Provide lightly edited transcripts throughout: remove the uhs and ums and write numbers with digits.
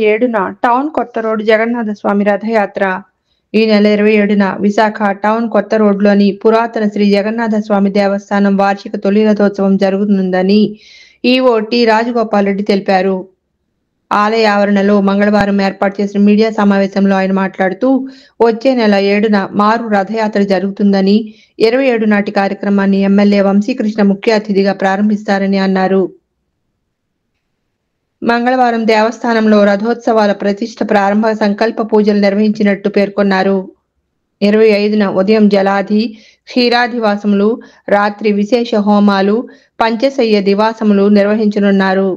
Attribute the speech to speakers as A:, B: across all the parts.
A: 27న town కొత్త road Jagannath స్వామి రథయాత్ర. ఈ నెల 27న విశాఖ టౌన్ కొత్త రోడ్లోని పురాతన శ్రీ జగన్నాథ స్వామి దేవస్థానం వార్షిక తొలి రథోత్సవం జరుగుతుందని ఈవో టి రాజగోపాల్ రెడ్డి తెలిపారు. ఆలయ ఆవరణలో మంగళవారం ఏర్పాటు చేసిన మీడియా సమావేశంలో ఆయన మాట్లాడుతూ, వచ్చే నెల 7న మారు రథయాత్ర జరుగుతుందని, 27 నాటి కార్యక్రమాన్ని ఎమ్మెల్యే వంశీకృష్ణ ముఖ్య అతిథిగా ప్రారంభిస్తారని అన్నారు. మంగళవారం దేవస్థానంలో రథోత్సవాల ప్రతిష్ఠ ప్రారంభ సంకల్ప పూజలు నిర్వహించినట్టు పేర్కొన్నారు. 25న ఉదయం జలాది, క్షీరాదివాసములు, రాత్రి విశేష హోమాలు, పంచశయ్య దివాసములు నిర్వహించనున్నారు.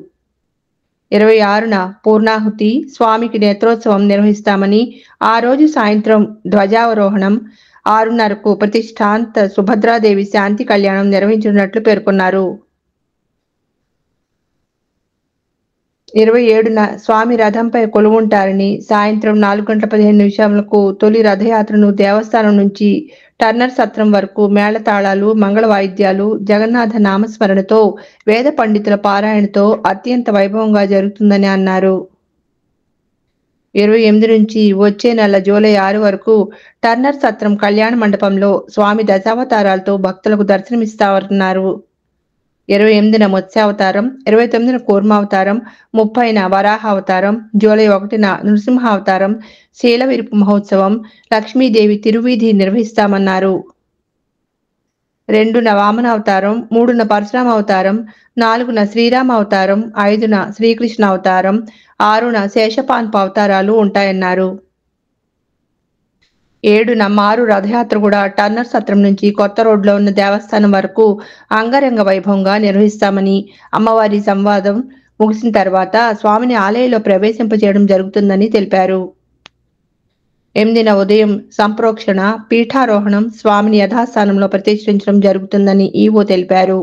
A: 26న పూర్ణాహుతి, స్వామికి నేత్రోత్సవం నిర్వహిస్తామని, ఆ రోజు సాయంత్రం ధ్వజావరోహణం, 6:30కు ప్రతిష్ఠాంత సుభద్రాదేవి శాంతి కళ్యాణం నిర్వహించనున్నట్లు పేర్కొన్నారు. 27న స్వామి రథంపై కొలువుంటారని, సాయంత్రం 4:15 తొలి రథయాత్రను దేవస్థానం నుంచి టర్నర్ సత్రం వరకు మేళతాళాలు, మంగళ వాయిద్యాలు, జగన్నాథ నామస్మరణతో, వేద పండితుల పారాయణతో అత్యంత వైభవంగా జరుగుతుందని అన్నారు. 28 నుంచి వచ్చే నెల జూలై 6 వరకు టర్నర్ సత్రం కళ్యాణ మండపంలో స్వామి దశావతారాలతో భక్తులకు దర్శనమిస్తారన్నారు. 28న మత్స్యావతారం, 29న కూర్మావతారం, 30న వరాహావతారం, జూలై 1న నృసింహావతారం, శీలవిరుపు మహోత్సవం, లక్ష్మీదేవి తిరువీధి నిర్వహిస్తామన్నారు. 2న వామనావతారం, 3న పరశురామ అవతారం, 4న శ్రీరామ అవతారం, 5న శ్రీకృష్ణ అవతారం, 6న శేషపాన్ప అవతారాలు ఉంటాయన్నారు. 7న మారు రథయాత్ర కూడా టర్నర్ సత్రం నుంచి కొత్త రోడ్లో ఉన్న దేవస్థానం వరకు అంగరంగ వైభవంగా నిర్వహిస్తామని, అమ్మవారి సంవాదం ముగిసిన తర్వాత స్వామిని ఆలయంలో ప్రవేశింపచేయడం జరుగుతుందని తెలిపారు. 8న ఉదయం సంప్రోక్షణ, పీఠారోహణం, స్వామిని యథాస్థానంలో ప్రతిష్ఠించడం జరుగుతుందని ఈవో తెలిపారు.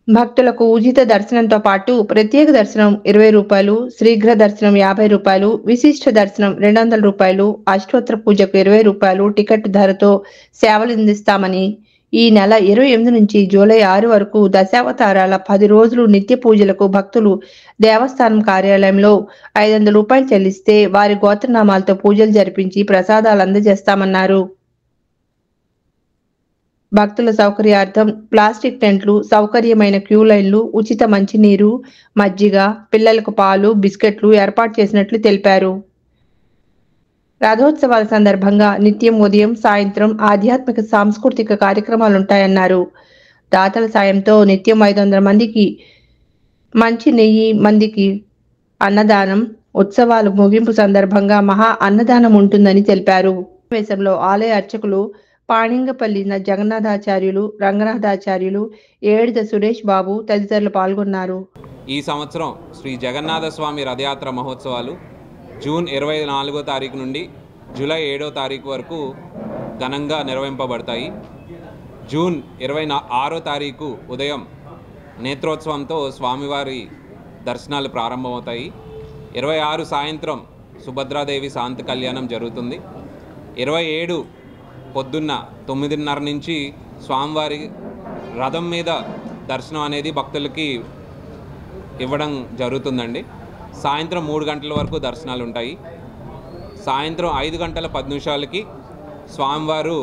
A: భక్తులకు ఉచిత దర్శనంతో పాటు ప్రత్యేక దర్శనం 20 రూపాయలు, శీఘ్ర దర్శనం 50 రూపాయలు, విశిష్ట దర్శనం 200 రూపాయలు, అష్టోత్తర పూజకు 20 రూపాయలు టికెట్ ధరతో సేవలు అందిస్తామని, ఈ నెల 28 నుంచి జూలై 6 వరకు దశావతారాల 10 రోజులు నిత్య పూజలకు భక్తులు దేవస్థానం కార్యాలయంలో 500 రూపాయలు చెల్లిస్తే వారి గోత్రనామాలతో పూజలు జరిపించి ప్రసాదాలు అందజేస్తామన్నారు. భక్తుల సౌకర్యార్థం ప్లాస్టిక్ టెంట్లు, సౌకర్యమైన క్యూ లైన్లు, ఉచిత మంచినీరు, మజ్జిగ, పిల్లలకు పాలు, బిస్కెట్లు ఏర్పాటు చేసినట్లు తెలిపారు. రథోత్సవాల సందర్భంగా నిత్యం ఉదయం, సాయంత్రం ఆధ్యాత్మిక సాంస్కృతిక కార్యక్రమాలుంటాయన్నారు. దాతల సాయంతో నిత్యం 500 మందికి మంచి నెయ్యి మందికి అన్నదానం, ఉత్సవాలు ముగింపు సందర్భంగా మహా అన్నదానం ఉంటుందని తెలిపారు. సమావేశంలో ఆలయ అర్చకులు పాణింగపల్లి జగన్నాథాచార్యులు, రంగనాథాచార్యులు, ఏడిద సురేష్ బాబు తదితరులు పాల్గొన్నారు.
B: ఈ సంవత్సరం శ్రీ జగన్నాథ స్వామి రథయాత్ర మహోత్సవాలు జూన్ 24వ తారీఖు నుండి జూలై 7వ తారీఖు వరకు ఘనంగా నిర్వహింపబడతాయి. జూన్ 26వ తారీఖు ఉదయం నేత్రోత్సవంతో స్వామివారి దర్శనాలు ప్రారంభమవుతాయి. 26 సాయంత్రం సుభద్రాదేవి శాంతి కళ్యాణం జరుగుతుంది. 27 పొద్దున్న 9:30 నుంచి స్వామివారి రథం మీద దర్శనం అనేది భక్తులకి ఇవ్వడం జరుగుతుందండి. సాయంత్రం 3 గంటల వరకు దర్శనాలు ఉంటాయి. సాయంత్రం 5:10 స్వామివారు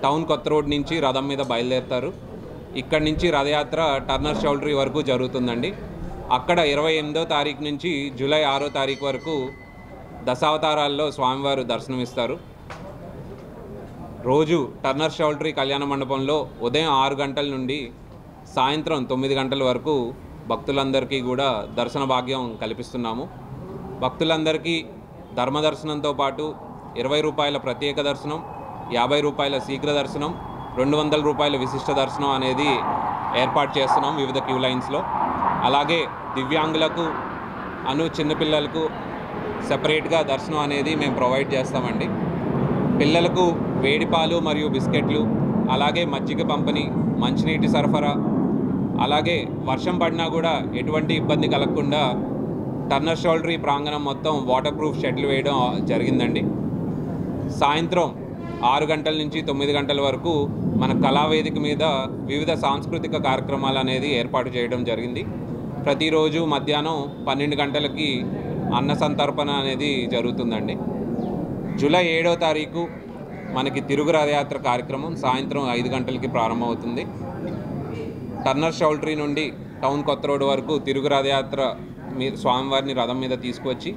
B: టౌన్ కొత్త రోడ్ నుంచి రథం మీద బయలుదేరుతారు. ఇక్కడి నుంచి రథయాత్ర టర్నర్ చౌల్ట్రీ వరకు జరుగుతుందండి. అక్కడ 28వ తారీఖు నుంచి జూలై 6వ తారీఖు వరకు దశావతారాల్లో స్వామివారు దర్శనమిస్తారు. రోజు టర్నర్ చౌల్ట్రీ కళ్యాణ మండపంలో ఉదయం 6 గంటల నుండి సాయంత్రం 9 గంటల వరకు భక్తులందరికీ కూడా దర్శన భాగ్యం కల్పిస్తున్నాము. భక్తులందరికీ ధర్మదర్శనంతో పాటు 20 రూపాయల ప్రత్యేక దర్శనం, 50 రూపాయల శీఘ్ర దర్శనం, 200 రూపాయల విశిష్ట దర్శనం అనేది ఏర్పాటు చేస్తున్నాం వివిధ క్యూ లైన్స్లో. అలాగే దివ్యాంగులకు చిన్నపిల్లలకు సెపరేట్గా దర్శనం అనేది మేము ప్రొవైడ్ చేస్తామండి. పిల్లలకు వేడిపాలు మరియు బిస్కెట్లు, అలాగే మజ్జిగ పంపిణీ, మంచినీటి సరఫరా, అలాగే వర్షం పడినా కూడా ఎటువంటి ఇబ్బంది కలగకుండా టర్నర్ చౌల్ట్రీ ప్రాంగణం మొత్తం వాటర్ ప్రూఫ్ షెడ్లు వేయడం జరిగిందండి. సాయంత్రం 6 గంటల నుంచి 9 గంటల వరకు మన కళావేదిక మీద వివిధ సాంస్కృతిక కార్యక్రమాలు అనేది ఏర్పాటు చేయడం జరిగింది. ప్రతిరోజు మధ్యాహ్నం 12 గంటలకి అన్న సంతర్పణ అనేది జరుగుతుందండి. జూలై 7వ తారీఖు మనకి తిరుగు రథయాత్ర కార్యక్రమం సాయంత్రం 5 గంటలకి ప్రారంభమవుతుంది. టర్నర్ షౌల్ట్రీ నుండి టౌన్ కొత్త రోడ్ వరకు తిరుగు రథయాత్ర స్వామివారిని రథం మీద తీసుకువచ్చి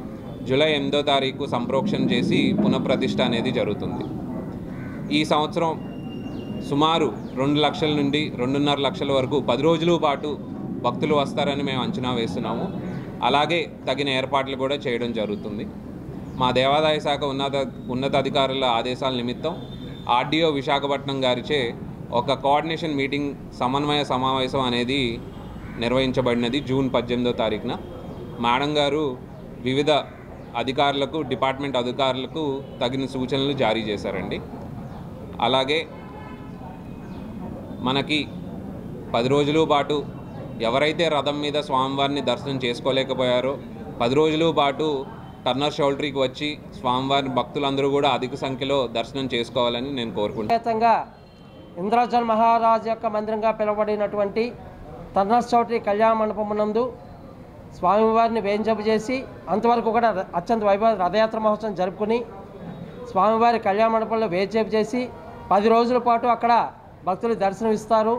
B: జూలై 8వ తారీఖు సంప్రోక్షణ చేసి పునఃప్రతిష్ఠ అనేది జరుగుతుంది. ఈ సంవత్సరం సుమారు 2 లక్షల నుండి 2.5 లక్షల వరకు 10 రోజుల పాటు భక్తులు వస్తారని మేము అంచనా వేస్తున్నాము. అలాగే తగిన ఏర్పాట్లు కూడా చేయడం జరుగుతుంది. మా దేవాదాయ శాఖ ఉన్నతాధికారుల ఆదేశాల నిమిత్తం ఆర్డీఓ విశాఖపట్నం గారిచే ఒక కోఆర్డినేషన్ మీటింగ్ సమన్వయ సమావేశం అనేది నిర్వహించబడినది జూన్ 18వ తారీఖున. మేడం గారు వివిధ అధికారులకు డిపార్ట్మెంట్ అధికారులకు తగిన సూచనలు జారీ చేశారండి. అలాగే మనకి 10 రోజుల పాటు ఎవరైతే రథం మీద స్వామివారిని దర్శనం చేసుకోలేకపోయారో 10 రోజుల పాటు టర్నర్ షౌల్ట్రీకి వచ్చి స్వామివారి భక్తులందరూ కూడా అధిక సంఖ్యలో దర్శనం చేసుకోవాలని నేను కోరుకుంటున్నాను.
C: ఇంద్రజల్ మహారాజు యొక్క మందిరంగా పిలువబడినటువంటి టర్నర్ షౌల్ట్రీ కళ్యాణ మండపమునందు స్వామివారిని వేంజప చేసి అంతవరకు కూడా అత్యంత వైభవ రథయాత్ర మహోత్సవం జరుపుకుని స్వామివారి కళ్యాణ మండపంలో వేంజప చేసి 10 రోజుల పాటు అక్కడ భక్తులు దర్శనం ఇస్తారు.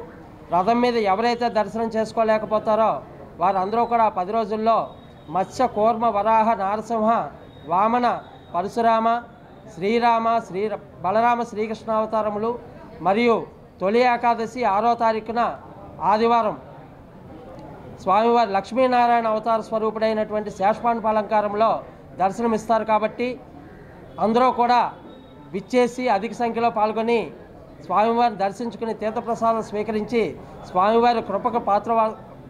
C: రథం మీద ఎవరైతే దర్శనం చేసుకోలేకపోతారో వారందరూ కూడా 10 రోజుల్లో మత్స్య కూర్మ వరాహ నారసింహ వామన పరశురామ శ్రీరామ బలరామ శ్రీకృష్ణ అవతారములు మరియు తొలి ఏకాదశి 6వ తారీఖున ఆదివారం స్వామివారి లక్ష్మీనారాయణ అవతార స్వరూపుడైనటువంటి శేషపాండవ అలంకారంలో దర్శనమిస్తారు. కాబట్టి అందరూ కూడా విచ్చేసి అధిక సంఖ్యలో పాల్గొని స్వామివారిని దర్శించుకుని తీర్థప్రసాదం స్వీకరించి స్వామివారి కృపకు పాత్ర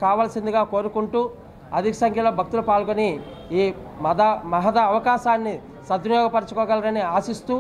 C: కావాల్సిందిగా కోరుకుంటూ అధిక సంఖ్యలో భక్తులు పాల్గొని ఈ మహద అవకాశాన్ని సద్వినియోగపరచుకోగలరని ఆశిస్తూ